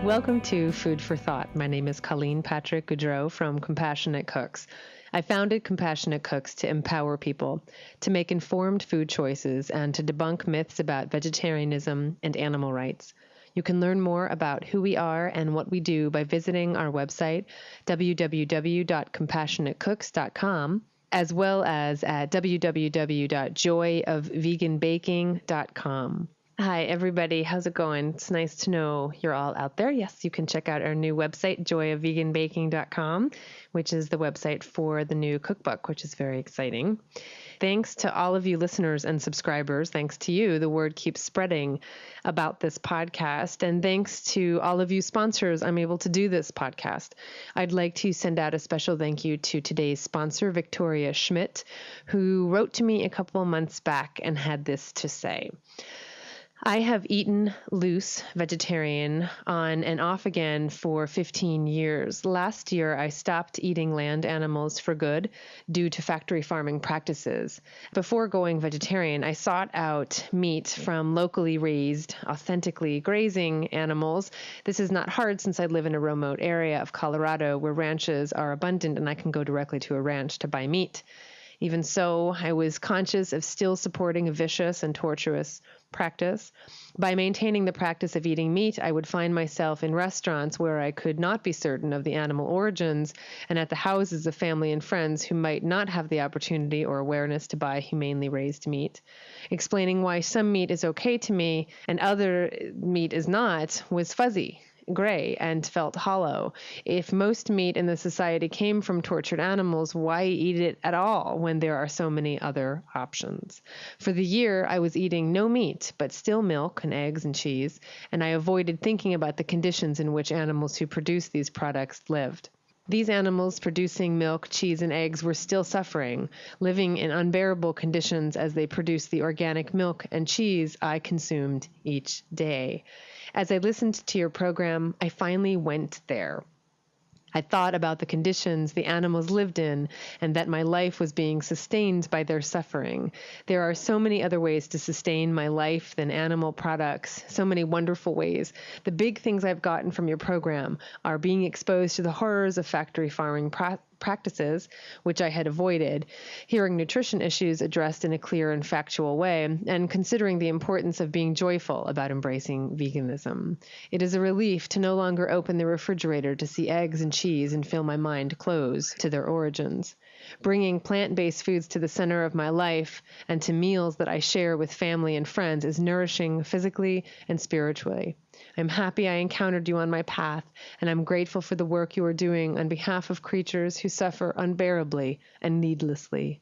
Welcome to Food for Thought. My name is Colleen Patrick-Goudreau from Compassionate Cooks. I founded Compassionate Cooks to empower people, to make informed food choices, and to debunk myths about vegetarianism and animal rights. You can learn more about who we are and what we do by visiting our website, www.compassionatecooks.com, as well as at www.joyofveganbaking.com. Hi, everybody. How's it going? It's nice to know you're all out there. Yes, you can check out our new website, joyofveganbaking.com, which is the website for the new cookbook, which is very exciting. Thanks to all of you listeners and subscribers. Thanks to you, the word keeps spreading about this podcast. And thanks to all of you sponsors, I'm able to do this podcast. I'd like to send out a special thank you to today's sponsor, Victoria Schmidt, who wrote to me a couple of months back and had this to say. I have eaten loose vegetarian on and off again for 15 years. Last year, I stopped eating land animals for good due to factory farming practices. Before going vegetarian, I sought out meat from locally raised, authentically grazing animals. This is not hard since I live in a remote area of Colorado where ranches are abundant and I can go directly to a ranch to buy meat. Even so, I was conscious of still supporting a vicious and tortuous practice. By maintaining the practice of eating meat, I would find myself in restaurants where I could not be certain of the animal origins, and at the houses of family and friends who might not have the opportunity or awareness to buy humanely raised meat. Explaining why some meat is okay to me and other meat is not was fuzzy, gray, and felt hollow. If most meat in the society came from tortured animals, why eat it at all when there are so many other options? For the year, I was eating no meat, but still milk and eggs and cheese, and I avoided thinking about the conditions in which animals who produce these products lived. These animals producing milk, cheese, and eggs were still suffering, living in unbearable conditions as they produced the organic milk and cheese I consumed each day. As I listened to your program, I finally went there. I thought about the conditions the animals lived in and that my life was being sustained by their suffering. There are so many other ways to sustain my life than animal products, so many wonderful ways. The big things I've gotten from your program are being exposed to the horrors of factory farming practices, which I had avoided, hearing nutrition issues addressed in a clear and factual way, and considering the importance of being joyful about embracing veganism. It is a relief to no longer open the refrigerator to see eggs and cheese and feel my mind close to their origins. Bringing plant-based foods to the center of my life and to meals that I share with family and friends is nourishing physically and spiritually. I'm happy I encountered you on my path, and I'm grateful for the work you are doing on behalf of creatures who suffer unbearably and needlessly.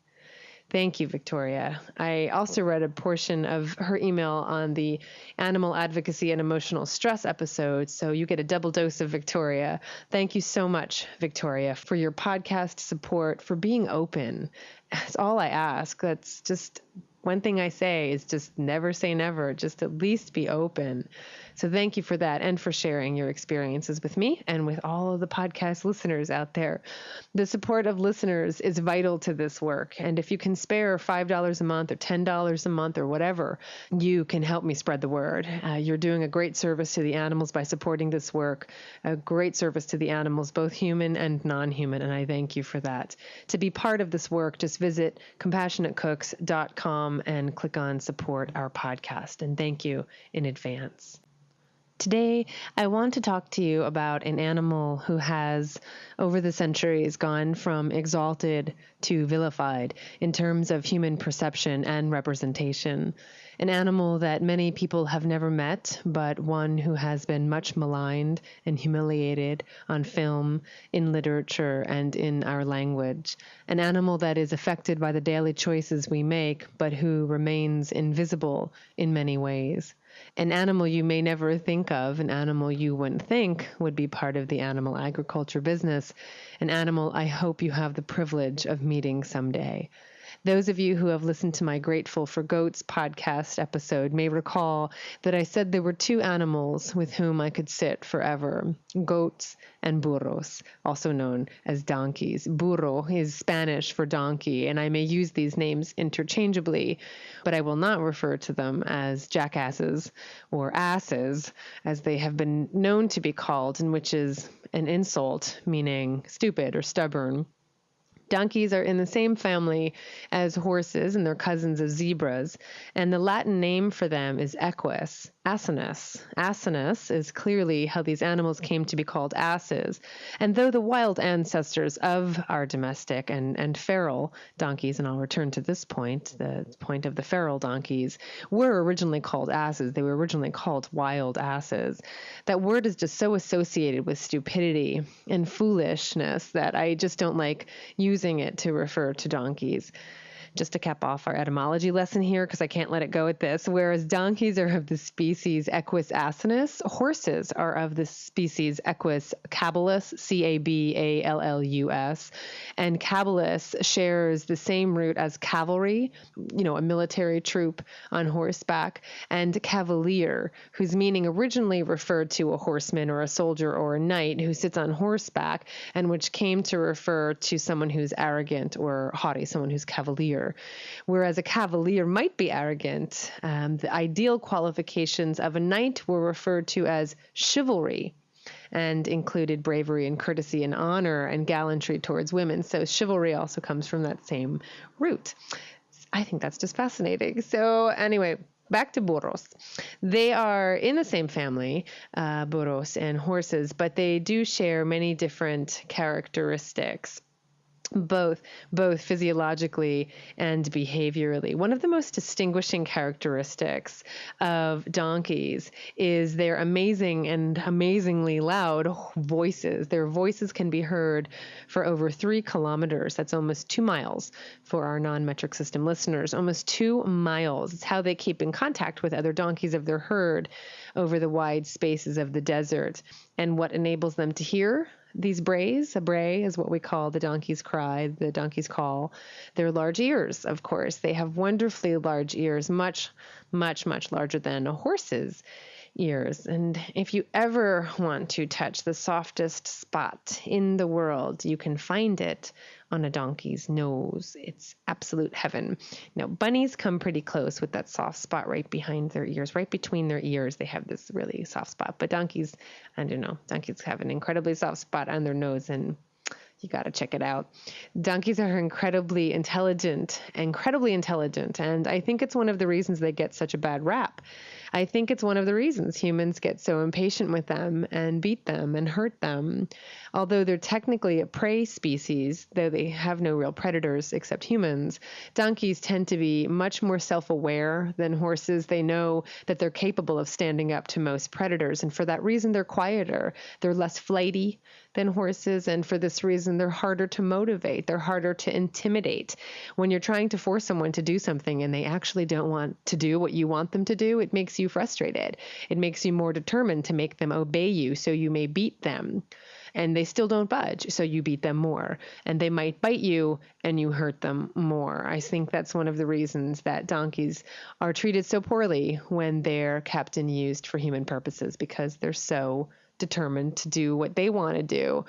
Thank you, Victoria. I also read a portion of her email on the animal advocacy and emotional stress episode, so you get a double dose of Victoria. Thank you so much, Victoria, for your podcast support, for being open. That's all I ask. That's just one thing I say is just never say never, just at least be open. So thank you for that and for sharing your experiences with me and with all of the podcast listeners out there. The support of listeners is vital to this work. And if you can spare $5 a month or $10 a month or whatever, you can help me spread the word. You're doing a great service to the animals by supporting this work, a great service to the animals, both human and non-human, and I thank you for that. To be part of this work, just visit compassionatecooks.com and click on support our podcast. And thank you in advance. Today, I want to talk to you about an animal who has, over the centuries, gone from exalted to vilified in terms of human perception and representation. An animal that many people have never met, but one who has been much maligned and humiliated on film, in literature, and in our language. An animal that is affected by the daily choices we make, but who remains invisible in many ways. An animal you may never think of, an animal you wouldn't think would be part of the animal agriculture business, an animal I hope you have the privilege of meeting someday. Those of you who have listened to my Grateful for Goats podcast episode may recall that I said there were two animals with whom I could sit forever, goats and burros, also known as donkeys. Burro is Spanish for donkey, and I may use these names interchangeably, but I will not refer to them as jackasses or asses, as they have been known to be called, and which is an insult, meaning stupid or stubborn. Donkeys are in the same family as horses, and they're cousins of zebras, and the Latin name for them is equus, asinus. Asinus is clearly how these animals came to be called asses, and though the wild ancestors of our domestic and feral donkeys, and I'll return to this point, the point of the feral donkeys, were originally called asses. They were originally called wild asses. That word is just so associated with stupidity and foolishness that I just don't like using it to refer to donkeys. Just to cap off our etymology lesson here, because I can't let it go at this, whereas donkeys are of the species Equus asinus, horses are of the species Equus caballus, Caballus, and caballus shares the same root as cavalry, a military troop on horseback, and cavalier, whose meaning originally referred to a horseman or a soldier or a knight who sits on horseback, and which came to refer to someone who's arrogant or haughty, someone who's cavalier. Whereas a cavalier might be arrogant, the ideal qualifications of a knight were referred to as chivalry and included bravery and courtesy and honor and gallantry towards women. So chivalry also comes from that same root. I think that's just fascinating. So anyway, back to burros. They are in the same family, burros and horses, but they do share many different characteristics, both physiologically and behaviorally. One of the most distinguishing characteristics of donkeys is their amazing and amazingly loud voices. Their voices can be heard for over 3 kilometers. That's almost 2 miles for our non-metric system listeners. Almost 2 miles. It's how they keep in contact with other donkeys of their herd over the wide spaces of the desert. And what enables them to hear these brays, a bray is what we call the donkey's cry, the donkey's call. Their large ears, of course. They have wonderfully large ears, much, much, much larger than a horse's ears. And if you ever want to touch the softest spot in the world, you can find it on a donkey's nose. It's absolute heaven. Now, bunnies come pretty close with that soft spot right behind their ears, right between their ears. They have this really soft spot. But donkeys, I don't know, donkeys have an incredibly soft spot on their nose, and you got to check it out. Donkeys are incredibly intelligent, and I think it's one of the reasons they get such a bad rap. I think it's one of the reasons humans get so impatient with them and beat them and hurt them. Although they're technically a prey species, though they have no real predators except humans, donkeys tend to be much more self-aware than horses. They know that they're capable of standing up to most predators, and for that reason, they're quieter. They're less flighty than horses, and for this reason, they're harder to motivate. They're harder to intimidate. When you're trying to force someone to do something and they actually don't want to do what you want them to do, it makes you frustrated. It makes you more determined to make them obey you so you may beat them. And they still don't budge, so you beat them more. And they might bite you and you hurt them more. I think that's one of the reasons that donkeys are treated so poorly when they're kept and used for human purposes, because they're so determined to do what they want to do.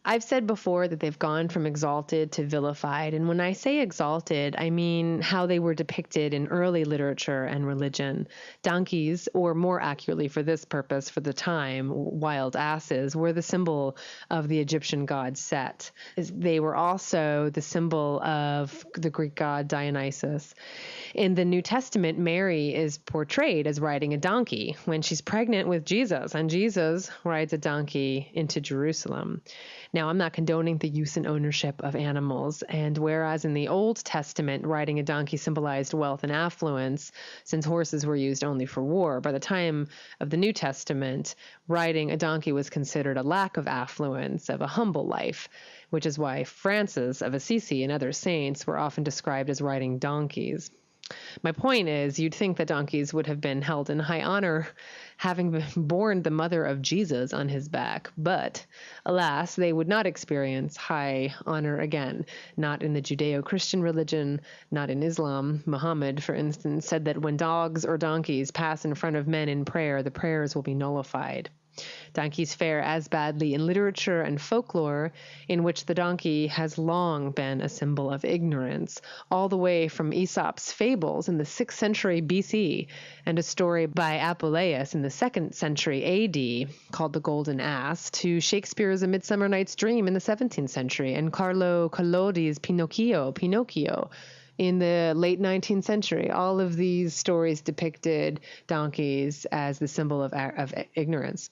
I've said before that they've gone from exalted to vilified. And when I say exalted, I mean how they were depicted in early literature and religion. Donkeys, or more accurately for this purpose, for the time, wild asses, were the symbol of the Egyptian god Set. They were also the symbol of the Greek god Dionysus. In the New Testament, Mary is portrayed as riding a donkey when she's pregnant with Jesus, and Jesus rides a donkey into Jerusalem. Now, I'm not condoning the use and ownership of animals, and whereas in the Old Testament, riding a donkey symbolized wealth and affluence, since horses were used only for war, by the time of the New Testament, riding a donkey was considered a lack of affluence, of a humble life, which is why Francis of Assisi and other saints were often described as riding donkeys. My point is, you'd think that donkeys would have been held in high honor, having borne the mother of Jesus on his back. But, alas, they would not experience high honor again. Not in the Judeo-Christian religion, not in Islam. Muhammad, for instance, said that when dogs or donkeys pass in front of men in prayer, the prayers will be nullified. Donkeys fare as badly in literature and folklore, in which the donkey has long been a symbol of ignorance, all the way from Aesop's fables in the 6th century BC and a story by Apuleius in the 2nd century AD called The Golden Ass to Shakespeare's A Midsummer Night's Dream in the 17th century and Carlo Collodi's Pinocchio in the late 19th century. All of these stories depicted donkeys as the symbol of ignorance.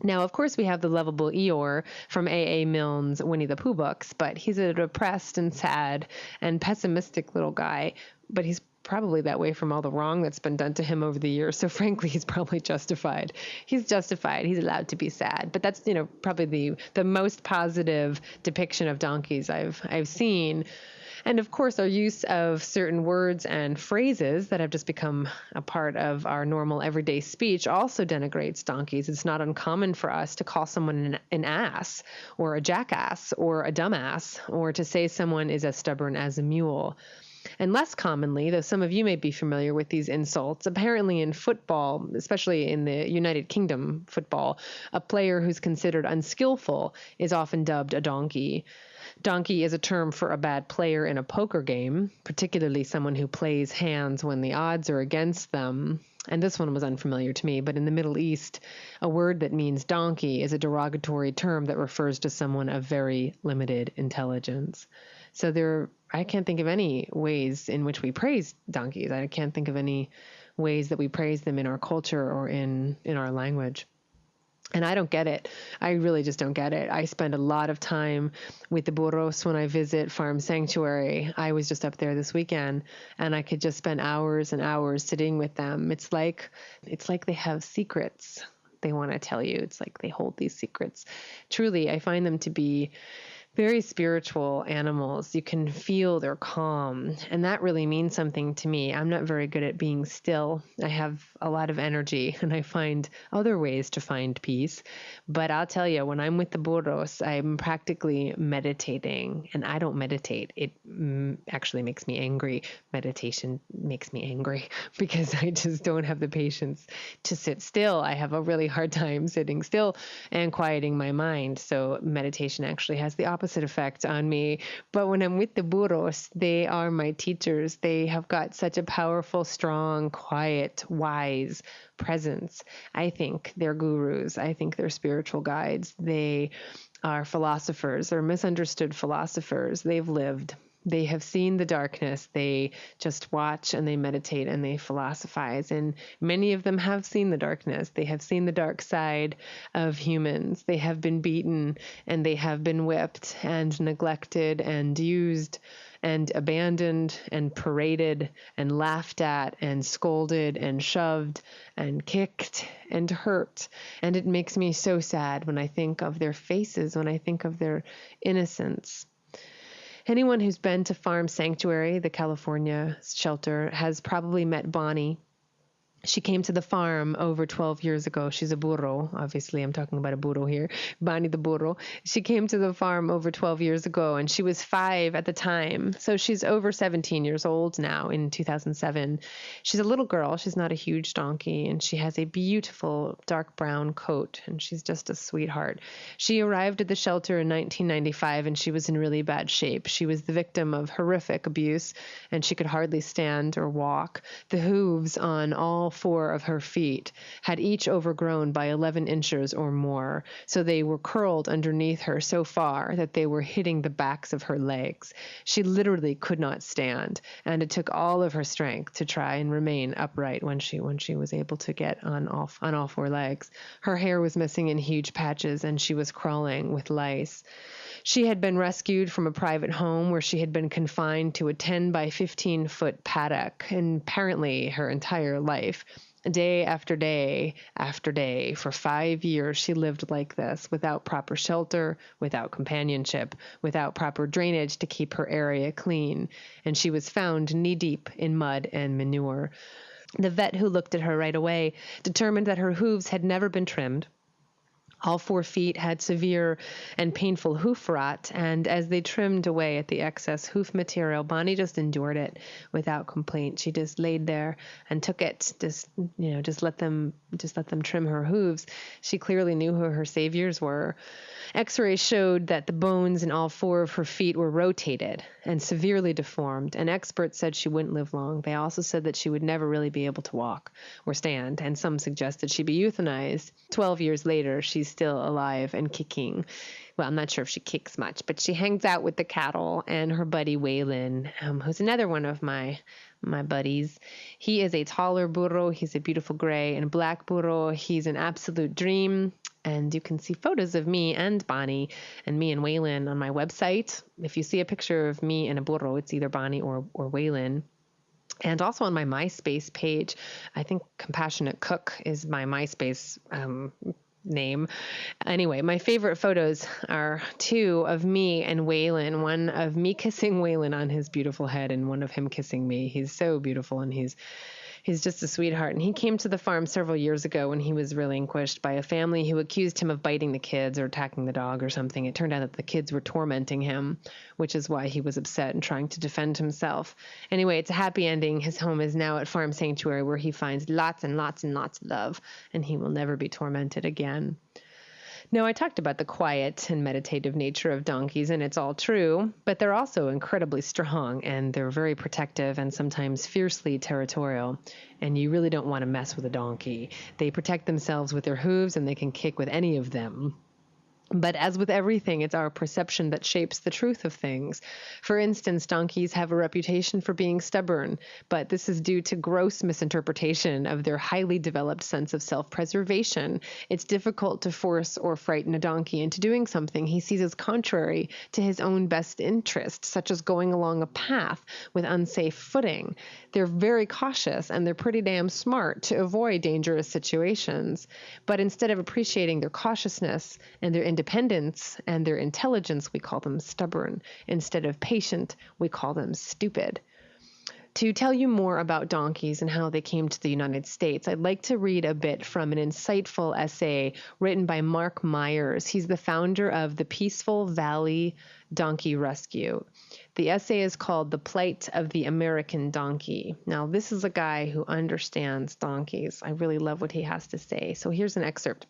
Now, of course, we have the lovable Eeyore from A.A. Milne's Winnie the Pooh books, but he's a depressed and sad and pessimistic little guy, but he's probably that way from all the wrong that's been done to him over the years. So frankly, he's probably justified. He's justified. He's allowed to be sad. But that's, probably the most positive depiction of donkeys I've seen. And of course, our use of certain words and phrases that have just become a part of our normal everyday speech also denigrates donkeys. It's not uncommon for us to call someone an ass or a jackass or a dumbass, or to say someone is as stubborn as a mule. And less commonly, though some of you may be familiar with these insults, apparently in football, especially in the United Kingdom football, a player who's considered unskillful is often dubbed a donkey. Donkey is a term for a bad player in a poker game, particularly someone who plays hands when the odds are against them. And this one was unfamiliar to me, but in the Middle East, a word that means donkey is a derogatory term that refers to someone of very limited intelligence. So I can't think of any ways in which we praise donkeys. I can't think of any ways that we praise them in our culture or in our language. And I don't get it. I really just don't get it. I spend a lot of time with the Burros when I visit Farm Sanctuary. I was just up there this weekend, and I could just spend hours and hours sitting with them. It's like they have secrets they want to tell you. It's like they hold these secrets. Truly, I find them to be very spiritual animals. You can feel their calm, and that really means something to me. I'm not very good at being still. I have a lot of energy, and I find other ways to find peace. But I'll tell you, when I'm with the Burros, I'm practically meditating, and I don't meditate. It actually makes me angry. Meditation makes me angry because I just don't have the patience to sit still. I have a really hard time sitting still and quieting my mind. So meditation actually has the opposite effect on me. But when I'm with the Burros, they are my teachers. They have got such a powerful, strong, quiet, wise presence. I think they're gurus. I think they're spiritual guides. They are philosophers. They're misunderstood philosophers. They've lived. They have seen the darkness. They just watch and they meditate and they philosophize. And many of them have seen the darkness. They have seen the dark side of humans. They have been beaten and they have been whipped and neglected and used and abandoned and paraded and laughed at and scolded and shoved and kicked and hurt. And it makes me so sad when I think of their faces, when I think of their innocence. Anyone who's been to Farm Sanctuary, the California shelter, has probably met Bonnie. She came to the farm over 12 years ago. She's a burro. Obviously, I'm talking about a burro here. Bonnie the burro. She came to the farm over 12 years ago, and she was 5 at the time. So she's over 17 years old now in 2007. She's a little girl. She's not a huge donkey, and she has a beautiful dark brown coat, and she's just a sweetheart. She arrived at the shelter in 1995, and she was in really bad shape. She was the victim of horrific abuse, and she could hardly stand or walk. The hooves on all 4 of her feet had each overgrown by 11 inches or more, so they were curled underneath her so far that they were hitting the backs of her legs. She literally could not stand, and it took all of her strength to try and remain upright when she was able to get on all 4 legs. Her hair was missing in huge patches, and she was crawling with lice. She had been rescued from a private home where she had been confined to a 10 by 15 foot paddock, and apparently her entire life. Day after day after day, for 5 years, she lived like this, without proper shelter, without companionship, without proper drainage to keep her area clean, and she was found knee-deep in mud and manure. The vet who looked at her right away determined that her hooves had never been trimmed. All 4 feet had severe and painful hoof rot, and as they trimmed away at the excess hoof material, Bonnie just endured it without complaint. She just laid there and took it, just let them trim her hooves. She clearly knew who her saviors were. X-rays showed that the bones in all 4 of her feet were rotated and severely deformed, and experts said she wouldn't live long. They also said that she would never really be able to walk or stand, and some suggested she be euthanized. 12 years later, she's still alive and kicking. Well, I'm not sure if she kicks much, but she hangs out with the cattle and her buddy Waylon, who's another one of my buddies. He is a taller burro. He's a beautiful gray and black burro. He's an absolute dream. And you can see photos of me and Bonnie and me and Waylon on my website. If you see a picture of me and a burro, it's either Bonnie or Waylon. And also on my MySpace page, I think Compassionate Cook is my MySpace name. Anyway, my favorite photos are 2 of me and Waylon, one of me kissing Waylon on his beautiful head and one of him kissing me. He's so beautiful and he's just a sweetheart. And he came to the farm several years ago when he was relinquished by a family who accused him of biting the kids or attacking the dog or something. It turned out that the kids were tormenting him, which is why he was upset and trying to defend himself. Anyway, it's a happy ending. His home is now at Farm Sanctuary, where he finds lots and lots and lots of love, and he will never be tormented again. Now, I talked about the quiet and meditative nature of donkeys, and it's all true, but they're also incredibly strong, and they're very protective and sometimes fiercely territorial, and you really don't want to mess with a donkey. They protect themselves with their hooves, and they can kick with any of them. But as with everything, it's our perception that shapes the truth of things. For instance, donkeys have a reputation for being stubborn, but this is due to gross misinterpretation of their highly developed sense of self-preservation. It's difficult to force or frighten a donkey into doing something he sees as contrary to his own best interest, such as going along a path with unsafe footing. They're very cautious, and they're pretty damn smart to avoid dangerous situations. But instead of appreciating their cautiousness and their independence and their intelligence, we call them stubborn. Instead of patient, we call them stupid. To tell you more about donkeys and how they came to the United States, I'd like to read a bit from an insightful essay written by Mark Myers. He's the founder of the Peaceful Valley Donkey Rescue. The essay is called The Plight of the American Donkey. Now, this is a guy who understands donkeys. I really love what he has to say. So here's an excerpt.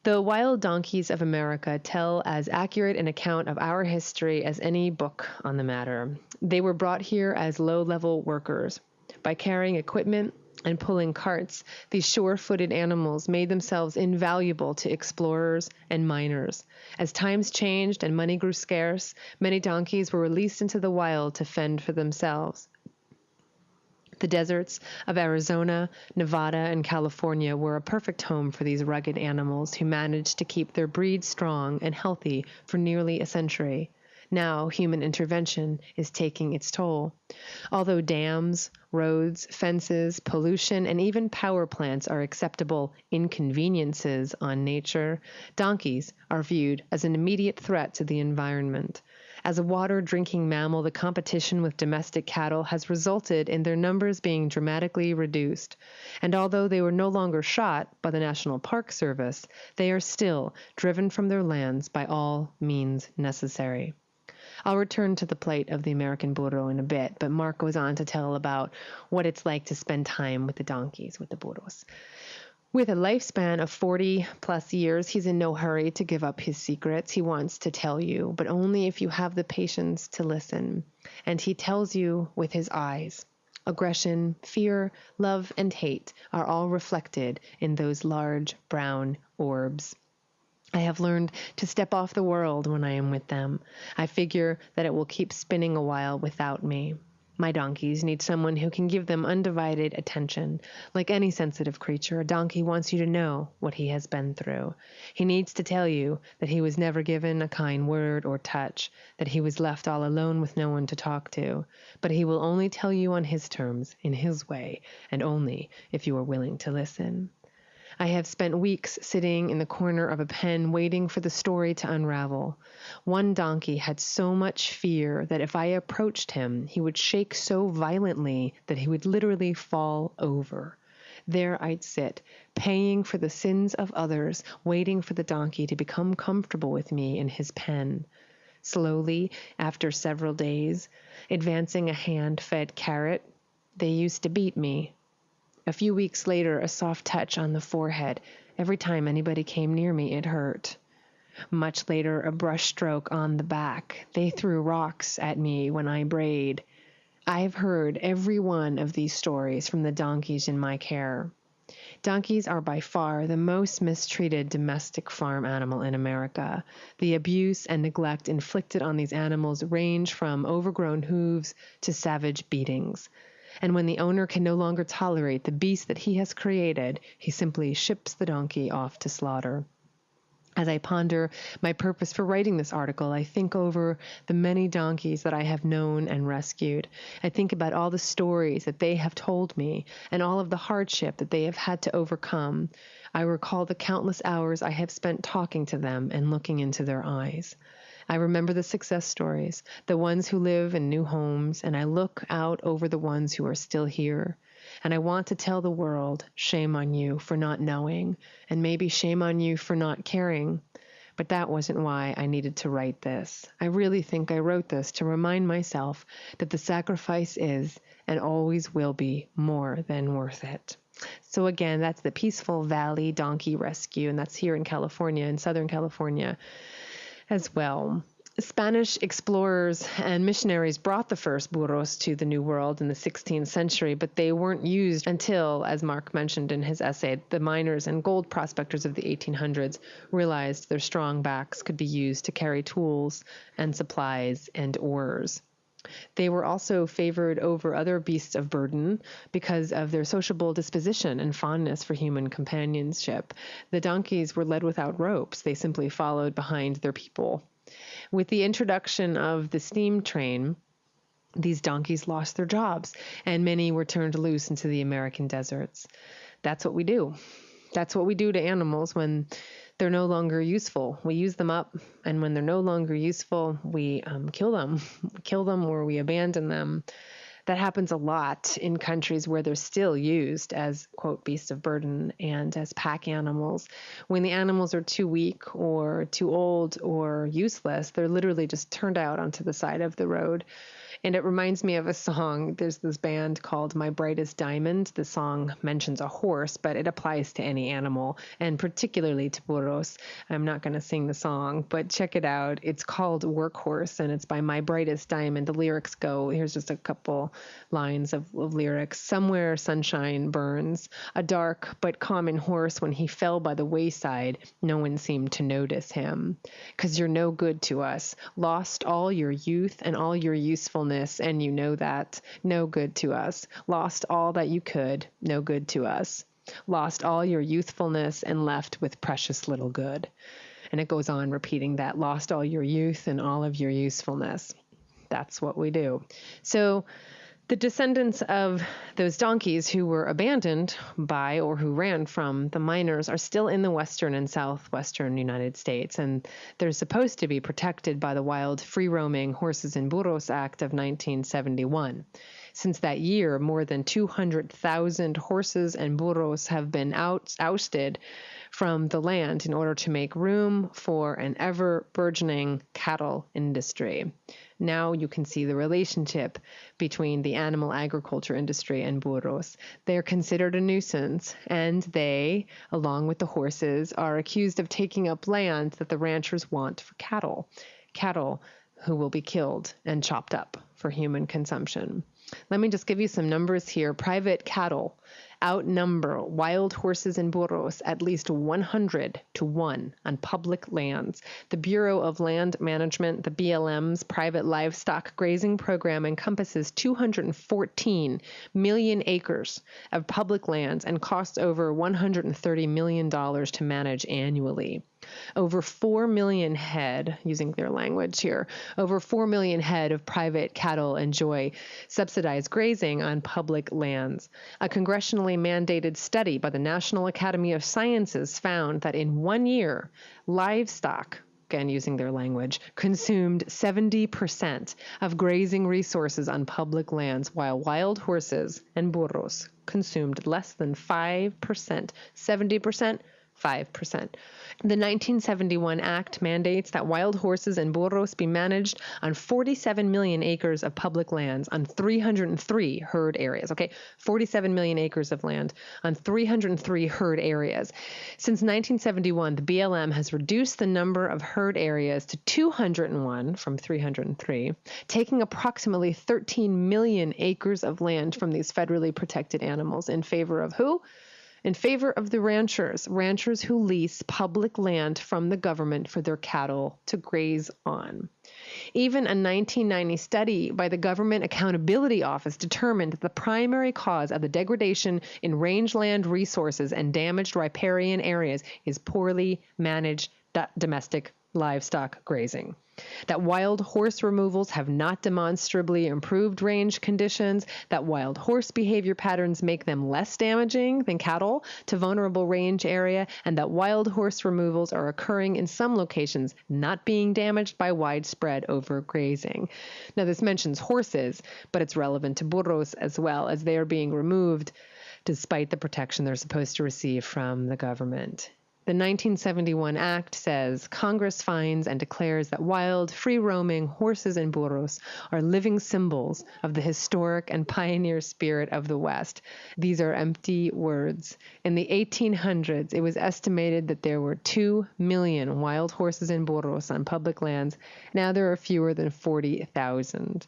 The wild donkeys of America tell as accurate an account of our history as any book on the matter. They were brought here as low-level workers. By carrying equipment and pulling carts, these sure-footed animals made themselves invaluable to explorers and miners. As times changed and money grew scarce, many donkeys were released into the wild to fend for themselves. The deserts of Arizona, Nevada, and California were a perfect home for these rugged animals who managed to keep their breed strong and healthy for nearly a century. Now, human intervention is taking its toll. Although dams, roads, fences, pollution, and even power plants are acceptable inconveniences on nature, donkeys are viewed as an immediate threat to the environment. As a water-drinking mammal, the competition with domestic cattle has resulted in their numbers being dramatically reduced. And although they were no longer shot by the National Park Service, they are still driven from their lands by all means necessary. I'll return to the plight of the American burro in a bit, but Mark goes on to tell about what it's like to spend time with the donkeys, with the burros. With a lifespan of 40-plus years, he's in no hurry to give up his secrets. He wants to tell you, but only if you have the patience to listen. And he tells you with his eyes. Aggression, fear, love, and hate are all reflected in those large brown orbs. I have learned to step off the world when I am with them. I figure that it will keep spinning a while without me. My donkeys need someone who can give them undivided attention. Like any sensitive creature, a donkey wants you to know what he has been through. He needs to tell you that he was never given a kind word or touch, that he was left all alone with no one to talk to. But he will only tell you on his terms, in his way, and only if you are willing to listen. I have spent weeks sitting in the corner of a pen waiting for the story to unravel. One donkey had so much fear that if I approached him, he would shake so violently that he would literally fall over. There I'd sit, paying for the sins of others, waiting for the donkey to become comfortable with me in his pen. Slowly, after several days, advancing a hand-fed carrot, they used to beat me. A few weeks later, a soft touch on the forehead. Every time anybody came near me, it hurt. Much later, a brush stroke on the back. They threw rocks at me when I brayed. I've heard every one of these stories from the donkeys in my care. Donkeys are by far the most mistreated domestic farm animal in America. The abuse and neglect inflicted on these animals range from overgrown hooves to savage beatings. And when the owner can no longer tolerate the beast that he has created, he simply ships the donkey off to slaughter. As I ponder my purpose for writing this article, I think over the many donkeys that I have known and rescued. I think about all the stories that they have told me and all of the hardship that they have had to overcome. I recall the countless hours I have spent talking to them and looking into their eyes. I remember the success stories, the ones who live in new homes, and I look out over the ones who are still here. And I want to tell the world, shame on you for not knowing, and maybe shame on you for not caring. But that wasn't why I needed to write this. I really think I wrote this to remind myself that the sacrifice is and always will be more than worth it. So again, that's the Peaceful Valley Donkey Rescue, and that's here in California, in Southern California as well. Spanish explorers and missionaries brought the first burros to the New World in the 16th century, but they weren't used until, as Mark mentioned in his essay, the miners and gold prospectors of the 1800s realized their strong backs could be used to carry tools and supplies and ores. They were also favored over other beasts of burden because of their sociable disposition and fondness for human companionship. The donkeys were led without ropes. They simply followed behind their people. With the introduction of the steam train, these donkeys lost their jobs, and many were turned loose into the American deserts. That's what we do. That's what we do to animals when they're no longer useful. We use them up, and when they're no longer useful, we kill them. We kill them or we abandon them. That happens a lot in countries where they're still used as, quote, beasts of burden and as pack animals. When the animals are too weak or too old or useless, they're literally just turned out onto the side of the road. And it reminds me of a song. There's this band called My Brightest Diamond. The song mentions a horse, but it applies to any animal, and particularly to burros. I'm not going to sing the song, but check it out. It's called Workhorse, and it's by My Brightest Diamond. The lyrics go, here's just a couple lines of lyrics. Somewhere sunshine burns, a dark but common horse. When he fell by the wayside, no one seemed to notice him. 'Cause you're no good to us. Lost all your youth and all your usefulness, and you know that. No good to us. Lost all that you could. No good to us. Lost all your youthfulness and left with precious little good. And it goes on repeating that. Lost all your youth and all of your usefulness. That's what we do. So the descendants of those donkeys who were abandoned by or who ran from the miners are still in the western and southwestern United States, and they're supposed to be protected by the Wild Free-Roaming Horses and Burros Act of 1971. Since that year, more than 200,000 horses and burros have been ousted from the land in order to make room for an ever-burgeoning cattle industry. Now you can see the relationship between the animal agriculture industry and burros. They're considered a nuisance, and they, along with the horses, are accused of taking up land that the ranchers want for cattle who will be killed and chopped up for human consumption. Let me just give you some numbers here. Private cattle outnumber wild horses and burros at least 100 to 1 on public lands. The Bureau of Land Management, the BLM's private livestock grazing program, encompasses 214 million acres of public lands and costs over $130 million to manage annually. Over 4 million head, using their language here, over 4 million head of private cattle enjoy subsidized grazing on public lands. A congressionally mandated study by the National Academy of Sciences found that in 1 year, livestock, again using their language, consumed 70% of grazing resources on public lands, while wild horses and burros consumed less than 5%. 70%? 5%. The 1971 Act mandates that wild horses and burros be managed on 47 million acres of public lands on 303 herd areas. Okay, 47 million acres of land on 303 herd areas. Since 1971, the BLM has reduced the number of herd areas to 201 from 303, taking approximately 13 million acres of land from these federally protected animals in favor of who? In favor of the ranchers who lease public land from the government for their cattle to graze on. Even a 1990 study by the Government Accountability Office determined that the primary cause of the degradation in rangeland resources and damaged riparian areas is poorly managed domestic livestock grazing. That wild horse removals have not demonstrably improved range conditions, that wild horse behavior patterns make them less damaging than cattle to vulnerable range area, and that wild horse removals are occurring in some locations, not being damaged by widespread overgrazing. Now, this mentions horses, but it's relevant to burros as well, as they are being removed despite the protection they're supposed to receive from the government. The 1971 Act says Congress finds and declares that wild, free-roaming horses and burros are living symbols of the historic and pioneer spirit of the West. These are empty words. In the 1800s, it was estimated that there were 2 million wild horses and burros on public lands. Now there are fewer than 40,000.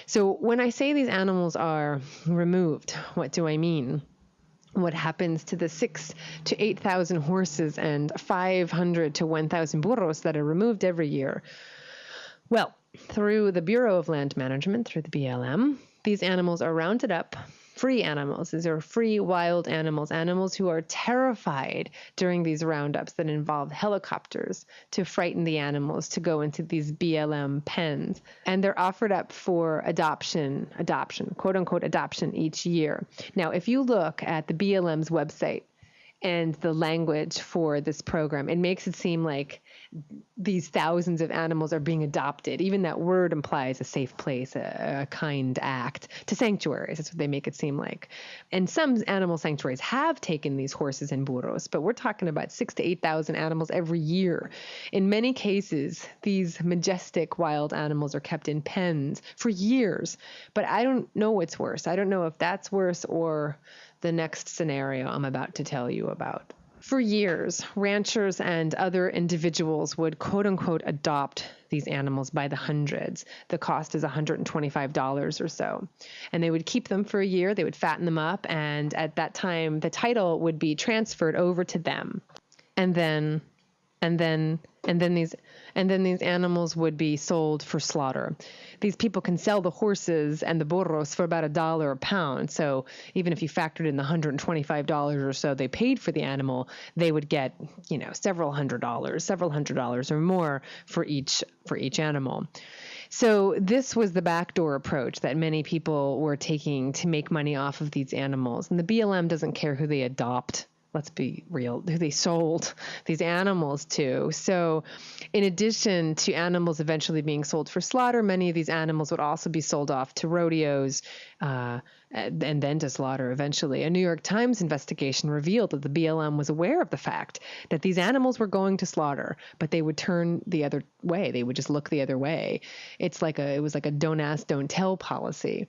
So when I say these animals are removed, what do I mean? What happens to the 6,000 to 8,000 horses and 500 to 1,000 burros that are removed every year? Well, through the Bureau of Land Management, through the BLM, these animals are rounded up. Free animals. These are free wild animals, animals who are terrified during these roundups that involve helicopters to frighten the animals to go into these BLM pens. And they're offered up for adoption, quote unquote, adoption each year. Now, if you look at the BLM's website and the language for this program, it makes it seem like these thousands of animals are being adopted. Even that word implies a safe place, a kind act, to sanctuaries. That's what they make it seem like. And some animal sanctuaries have taken these horses and burros, but we're talking about 6,000 to 8,000 animals every year. In many cases, these majestic wild animals are kept in pens for years. But I don't know what's worse. I don't know if that's worse or the next scenario I'm about to tell you about. For years, ranchers and other individuals would quote unquote adopt these animals by the hundreds. The cost is $125 or so. And they would keep them for a year, they would fatten them up, and at that time the title would be transferred over to them. And then these animals would be sold for slaughter. These people can sell the horses and the burros for about $1 a pound. So even if you factored in the $125 or so they paid for the animal, they would get, several hundred dollars or more for each animal. So this was the backdoor approach that many people were taking to make money off of these animals. And the BLM doesn't care who they adopt. Let's be real, who they sold these animals to. So in addition to animals eventually being sold for slaughter, many of these animals would also be sold off to rodeos and then to slaughter eventually. A New York Times investigation revealed that the BLM was aware of the fact that these animals were going to slaughter, but they would turn the other way. They would just look the other way. It was like a don't ask, don't tell policy.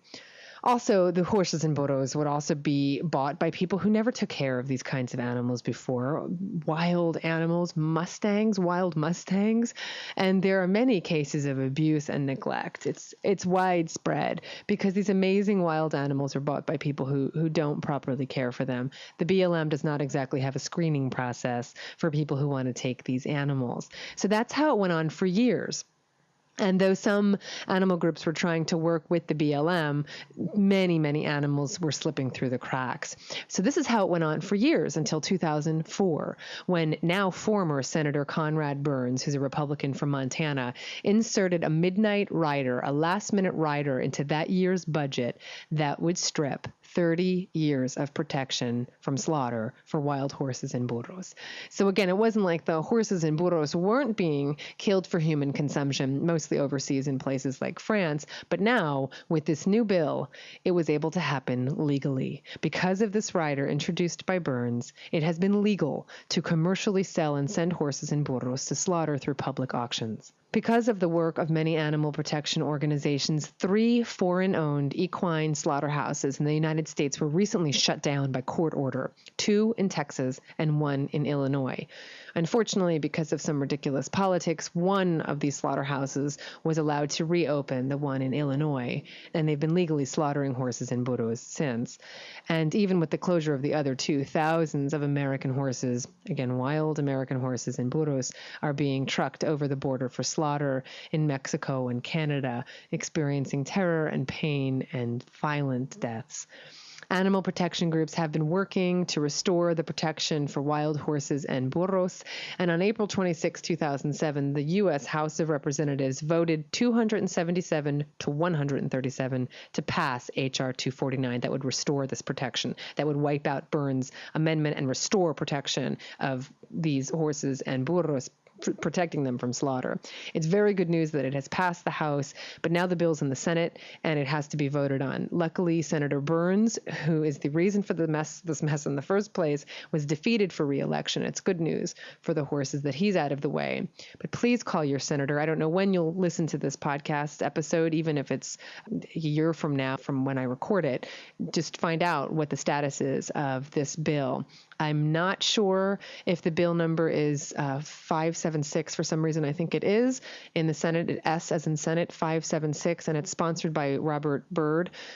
Also, the horses and burros would also be bought by people who never took care of these kinds of animals before. Wild animals, wild Mustangs, and there are many cases of abuse and neglect. It's widespread because these amazing wild animals are bought by people who don't properly care for them. The BLM does not exactly have a screening process for people who want to take these animals. So that's how it went on for years. And though some animal groups were trying to work with the BLM, many, many animals were slipping through the cracks. So this is how it went on for years until 2004, when now former Senator Conrad Burns, who's a Republican from Montana, inserted a midnight rider, a last-minute rider into that year's budget that would strip 30 years of protection from slaughter for wild horses and burros. So again, it wasn't like the horses and burros weren't being killed for human consumption, mostly overseas in places like France. But now, with this new bill, it was able to happen legally. Because of this rider introduced by Burns, it has been legal to commercially sell and send horses and burros to slaughter through public auctions. Because of the work of many animal protection organizations, 3 foreign-owned equine slaughterhouses in the United States were recently shut down by court order, 2 in Texas and 1 in Illinois. Unfortunately, because of some ridiculous politics, one of these slaughterhouses was allowed to reopen, the one in Illinois, and they've been legally slaughtering horses and burros since. And even with the closure of the other 2, thousands of American horses, again, wild American horses and burros, are being trucked over the border for slaughter in Mexico and Canada, experiencing terror and pain and violent deaths. Animal protection groups have been working to restore the protection for wild horses and burros, and on April 26, 2007, the U.S. House of Representatives voted 277 to 137 to pass H.R. 249 that would restore this protection, that would wipe out Burns' amendment and restore protection of these horses and burros, protecting them from slaughter. It's very good news that it has passed the House, but now the bill's in the Senate and it has to be voted on. Luckily, Senator Burns, who is the reason for this mess in the first place, was defeated for re-election. It's good news for the horses that he's out of the way. But please call your senator. I don't know when you'll listen to this podcast episode, even if it's a year from now from when I record it. Just find out what the status is of this bill. I'm not sure if the bill number is 576. For some reason, I think it is. In the Senate, S as in Senate, 576, and it's sponsored by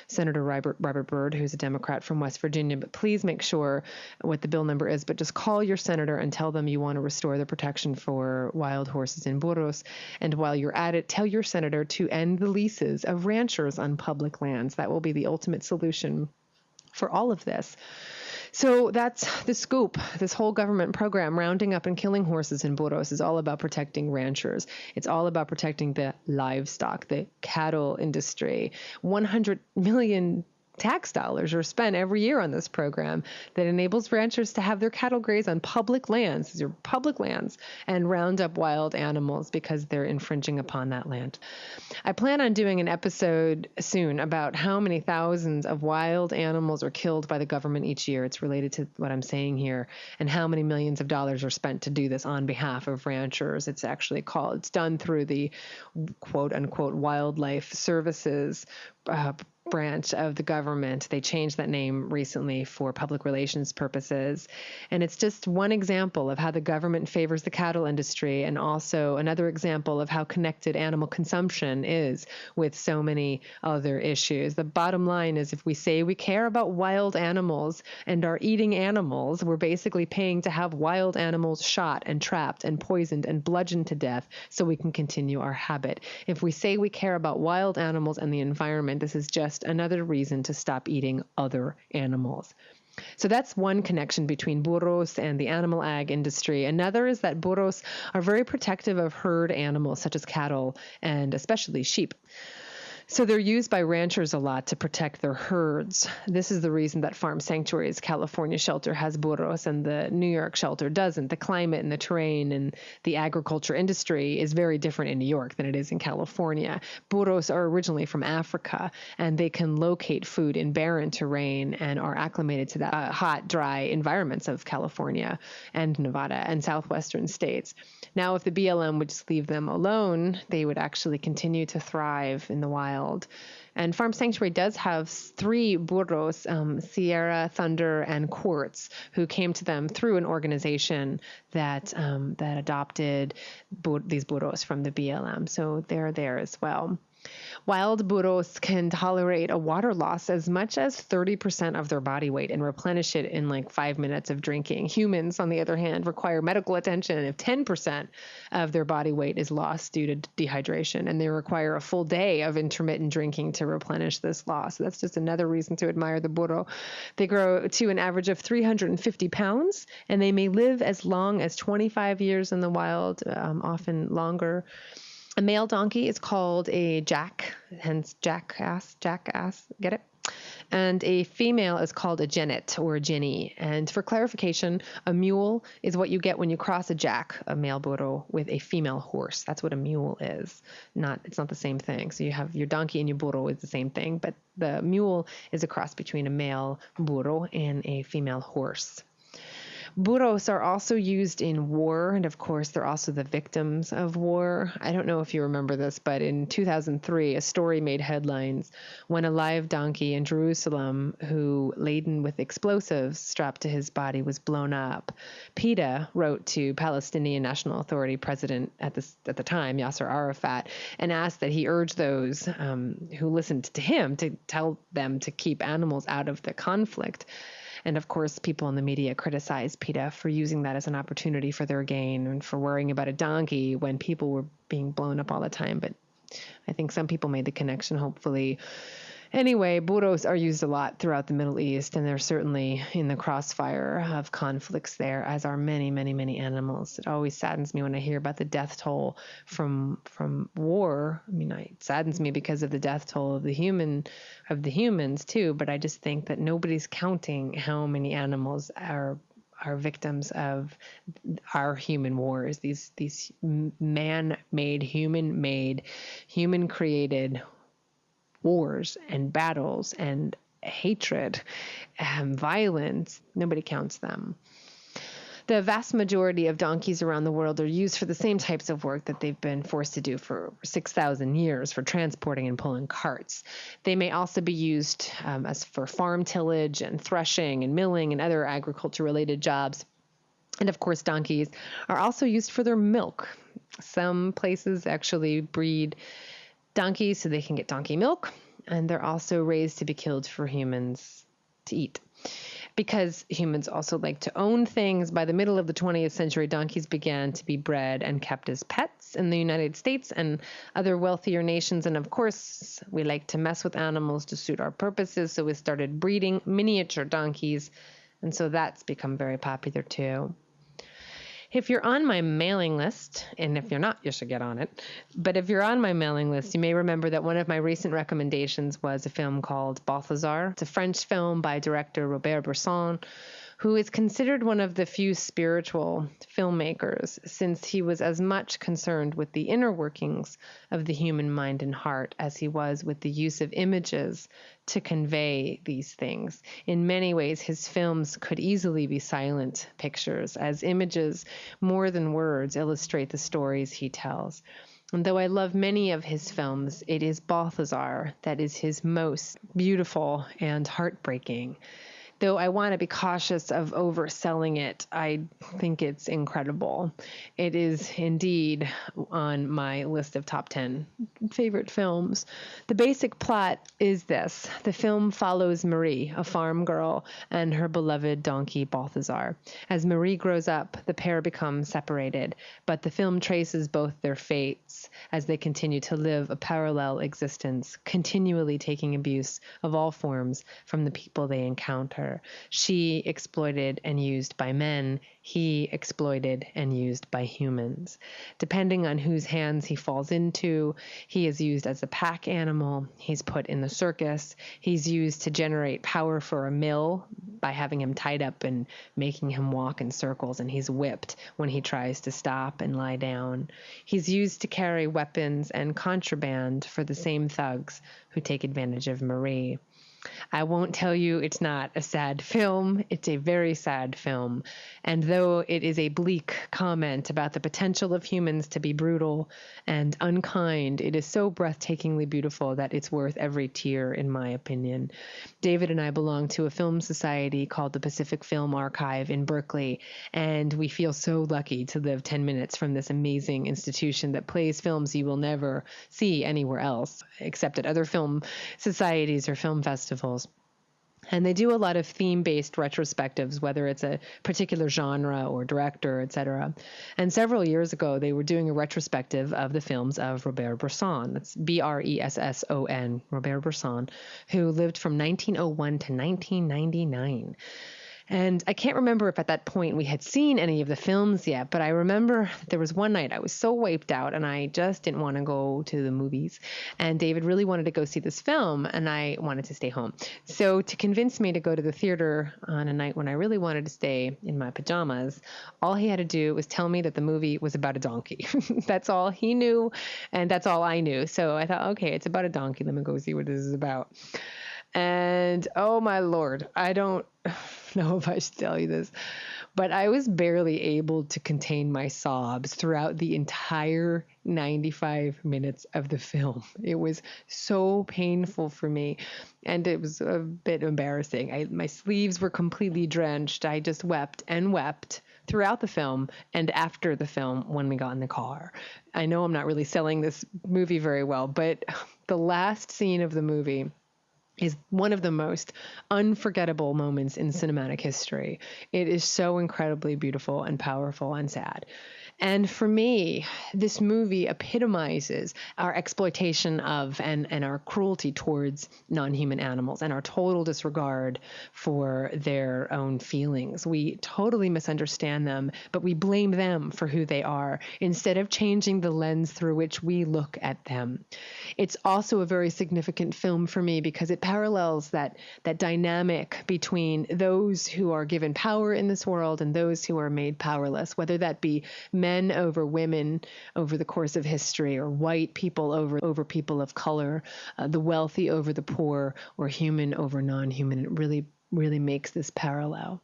Senator Robert Byrd, who's a Democrat from West Virginia. But please make sure what the bill number is. But just call your senator and tell them you want to restore the protection for wild horses and burros. And while you're at it, tell your senator to end the leases of ranchers on public lands. That will be the ultimate solution for all of this. So that's the scoop. This whole government program, rounding up and killing horses and burros, is all about protecting ranchers. It's all about protecting the livestock, the cattle industry. 100 million tax dollars are spent every year on this program that enables ranchers to have their cattle graze on public lands, these are public lands, and round up wild animals because they're infringing upon that land. I plan on doing an episode soon about how many thousands of wild animals are killed by the government each year. It's related to what I'm saying here, and how many millions of dollars are spent to do this on behalf of ranchers. It's done through the quote unquote wildlife services branch of the government. They changed that name recently for public relations purposes. And it's just one example of how the government favors the cattle industry, and also another example of how connected animal consumption is with so many other issues. The bottom line is, if we say we care about wild animals and are eating animals, we're basically paying to have wild animals shot and trapped and poisoned and bludgeoned to death so we can continue our habit. If we say we care about wild animals and the environment, this is just another reason to stop eating other animals. So that's one connection between burros and the animal ag industry. Another is that burros are very protective of herd animals such as cattle and especially sheep. So they're used by ranchers a lot to protect their herds. This is the reason that Farm Sanctuary's California shelter has burros and the New York shelter doesn't. The climate and the terrain and the agriculture industry is very different in New York than it is in California. Burros are originally from Africa, and they can locate food in barren terrain and are acclimated to the hot, dry environments of California and Nevada and southwestern states. Now, if the BLM would just leave them alone, they would actually continue to thrive in the wild wild. And Farm Sanctuary does have 3 burros, Sierra, Thunder, and Quartz, who came to them through an organization that adopted these burros from the BLM. So they're there as well. Wild burros can tolerate a water loss as much as 30% of their body weight and replenish it in like 5 minutes of drinking. Humans, on the other hand, require medical attention if 10% of their body weight is lost due to dehydration, and they require a full day of intermittent drinking to replenish this loss. So that's just another reason to admire the burro. They grow to an average of 350 pounds, and they may live as long as 25 years in the wild, often longer. A male donkey is called a jack, hence jackass, get it? And a female is called a jennet or a jenny. And for clarification, a mule is what you get when you cross a jack, a male burro, with a female horse. That's what a mule is. It's not the same thing. So you have your donkey and your burro is the same thing, but the mule is a cross between a male burro and a female horse. Burros are also used in war, and of course, they're also the victims of war. I don't know if you remember this, but in 2003, a story made headlines when a live donkey in Jerusalem, who laden with explosives strapped to his body, was blown up. PETA wrote to Palestinian National Authority President at the time, Yasser Arafat, and asked that he urge those who listened to him to tell them to keep animals out of the conflict. And of course, people in the media criticized PETA for using that as an opportunity for their gain and for worrying about a donkey when people were being blown up all the time. But I think some people made the connection, hopefully. Anyway, burros are used a lot throughout the Middle East, and they're certainly in the crossfire of conflicts there, as are many, many, many animals. It always saddens me when I hear about the death toll from war. I mean, it saddens me because of the death toll of the humans too, but I just think that nobody's counting how many animals are victims of our human wars, these man-made, human-made, human-created wars and battles and hatred, violence. Nobody counts them. The vast majority of donkeys around the world are used for the same types of work that they've been forced to do for 6,000 years, for transporting and pulling carts. They may also be used as for farm tillage and threshing and milling and other agriculture-related jobs. And of course, donkeys are also used for their milk. Some places actually breed donkeys so they can get donkey milk, and they're also raised to be killed for humans to eat. Because humans also like to own things, by the middle of the 20th century, donkeys began to be bred and kept as pets in the United States and other wealthier nations. And of course, we like to mess with animals to suit our purposes, so we started breeding miniature donkeys, and so that's become very popular too. If you're on my mailing list, and if you're not, you should get on it. But if you're on my mailing list, you may remember that one of my recent recommendations was a film called Balthazar. It's a French film by director Robert Bresson, who is considered one of the few spiritual filmmakers, since he was as much concerned with the inner workings of the human mind and heart as he was with the use of images to convey these things. In many ways, his films could easily be silent pictures, as images, more than words, illustrate the stories he tells. And though I love many of his films, it is Balthazar that is his most beautiful and heartbreaking. Though I want to be cautious of overselling it, I think it's incredible. It is indeed on my list of top 10 favorite films. The basic plot is this. The film follows Marie, a farm girl, and her beloved donkey Balthazar. As Marie grows up, the pair become separated, but the film traces both their fates as they continue to live a parallel existence, continually taking abuse of all forms from the people they encounter. She exploited and used by men, he exploited and used by humans. Depending on whose hands he falls into, he is used as a pack animal, he's put in the circus, he's used to generate power for a mill by having him tied up and making him walk in circles, and he's whipped when he tries to stop and lie down. He's used to carry weapons and contraband for the same thugs who take advantage of Marie. I won't tell you it's not a sad film. It's a very sad film. And though it is a bleak comment about the potential of humans to be brutal and unkind, it is so breathtakingly beautiful that it's worth every tear, in my opinion. David and I belong to a film society called the Pacific Film Archive in Berkeley, and we feel so lucky to live 10 minutes from this amazing institution that plays films you will never see anywhere else, except at other film societies or film festivals. And they do a lot of theme-based retrospectives, whether it's a particular genre or director, etc. And several years ago, they were doing a retrospective of the films of Robert Bresson. That's Bresson, Robert Bresson, who lived from 1901 to 1999. And I can't remember if at that point we had seen any of the films yet, but I remember there was one night I was so wiped out and I just didn't want to go to the movies. And David really wanted to go see this film and I wanted to stay home. So to convince me to go to the theater on a night when I really wanted to stay in my pajamas, all he had to do was tell me that the movie was about a donkey. That's all he knew and that's all I knew. So I thought, okay, it's about a donkey. Let me go see what this is about. And oh my Lord, I don't know if I should tell you this, but I was barely able to contain my sobs throughout the entire 95 minutes of the film. It was so painful for me, and it was a bit embarrassing. My sleeves were completely drenched. I just wept and wept throughout the film and after the film when we got in the car. I know I'm not really selling this movie very well, but the last scene of the movie is one of the most unforgettable moments in cinematic history. It is so incredibly beautiful and powerful and sad. And for me, this movie epitomizes our exploitation of and our cruelty towards non-human animals and our total disregard for their own feelings. We totally misunderstand them, but we blame them for who they are instead of changing the lens through which we look at them. It's also a very significant film for me because it parallels that dynamic between those who are given power in this world and those who are made powerless, whether that be men over women over the course of history, or white people over people of color, the wealthy over the poor, or human over non-human. It really makes this parallel.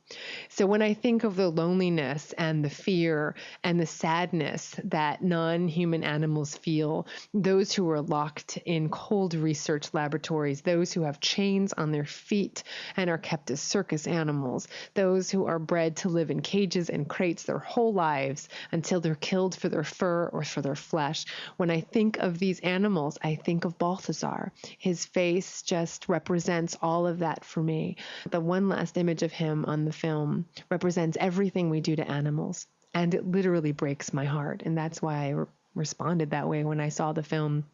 So when I think of the loneliness and the fear and the sadness that non-human animals feel, those who are locked in cold research laboratories, those who have chains on their feet and are kept as circus animals, those who are bred to live in cages and crates their whole lives until they're killed for their fur or for their flesh. When I think of these animals, I think of Balthazar. His face just represents all of that for me. The one last image of him on the film represents everything we do to animals, and it literally breaks my heart. And that's why I responded that way when I saw the film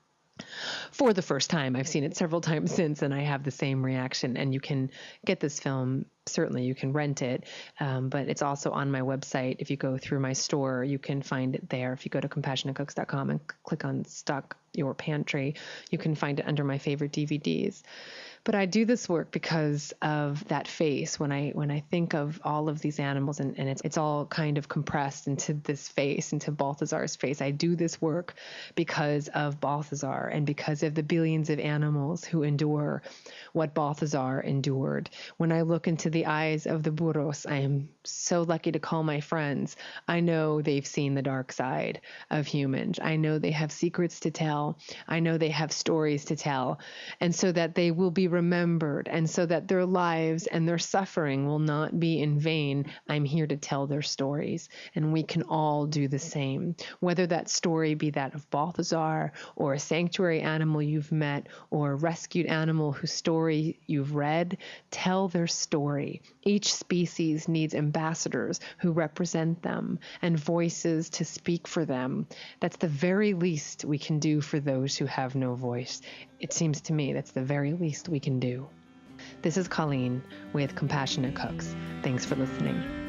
for the first time. I've seen it several times since, and I have the same reaction. And you can get this film, certainly you can rent it, but it's also on my website. If you go through my store, you can find it there. If you go to compassionatecooks.com and click on Stock Your Pantry, you can find it under my favorite DVDs. But I do this work because of that face. When I think of all of these animals and it's all kind of compressed into this face, into Balthazar's face. I do this work because of Balthazar and because of the billions of animals who endure what Balthazar endured. When I look into the eyes of the Burros, I am so lucky to call my friends. I know they've seen the dark side of humans. I know they have secrets to tell. I know they have stories to tell. And so that they will be remembered, and so that their lives and their suffering will not be in vain, I'm here to tell their stories. And we can all do the same, whether that story be that of Balthazar, or a sanctuary animal you've met, or a rescued animal whose story you've read. Tell their story. Each species needs ambassadors who represent them and voices to speak for them. That's the very least we can do for those who have no voice. It seems to me that's the very least we can do. This is Colleen with Compassionate Cooks. Thanks for listening.